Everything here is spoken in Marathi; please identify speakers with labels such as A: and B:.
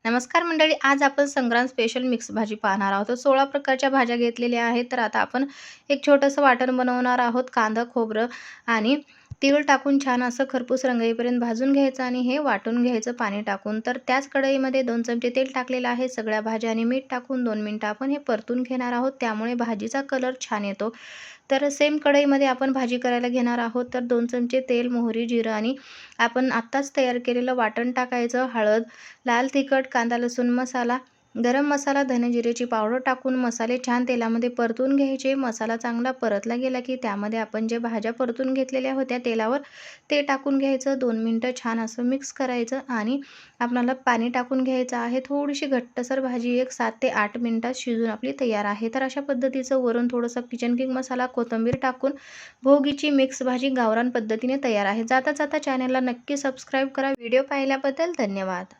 A: नमस्कार मंडळी, आज आपण संक्रांत स्पेशल मिक्स भाजी पाहणार आहोत. तर 16 प्रकारच्या भाज्या घेतलेल्या आहेत. तर आता आपण एक छोटंसं वाटण बनवणार आहोत. कांदा, खोबरं आणि तीळ टाकून छान असं खरपूस रंग येईपर्यंत भाजून घ्यायचं आणि हे वाटून घ्यायचं पाणी टाकून. तर त्याच कढईमध्ये 2 चमचे तेल टाकलेलं आहे. सगळ्या भाज्या आणि मीठ टाकून 2 मिनिटं आपण हे परतून घेणार आहोत. त्यामुळे भाजीचा कलर छान येतो. तर सेम कढईमध्ये आपण भाजी करायला घेणार आहोत. तर 2 चमचे तेल, मोहरी, जिरं आणि आपण आत्ताच तयार केलेलं वाटण टाकायचं. हळद, लाल तिखट, कांदा लसूण मसाला, गरम मसाला, धने जिरेची पावडर टाकून मसाले छान तेलामध्ये परतून घ्यायचे. मसाला चांगला परतला गेला की त्यामध्ये आपण जे भाज्या परतून घेतलेल्या होत्या तेलावर ते टाकून घ्यायचं. 2 मिनिटं छान असं मिक्स करायचं आणि आपल्याला पाणी टाकून घ्यायचं आहे. थोडीशी घट्टसर भाजी एक 7 ते 8 मिनिटात शिजून आपली तयार आहे. तर अशा पद्धतीचं वरून थोडंसं किचन किंग मसाला, कोथिंबीर टाकून भोगीची मिक्स भाजी गावरान पद्धतीने तयार आहे. जाता जाता चॅनलला नक्की सबस्क्राईब करा. व्हिडिओ पाहिल्याबद्दल धन्यवाद.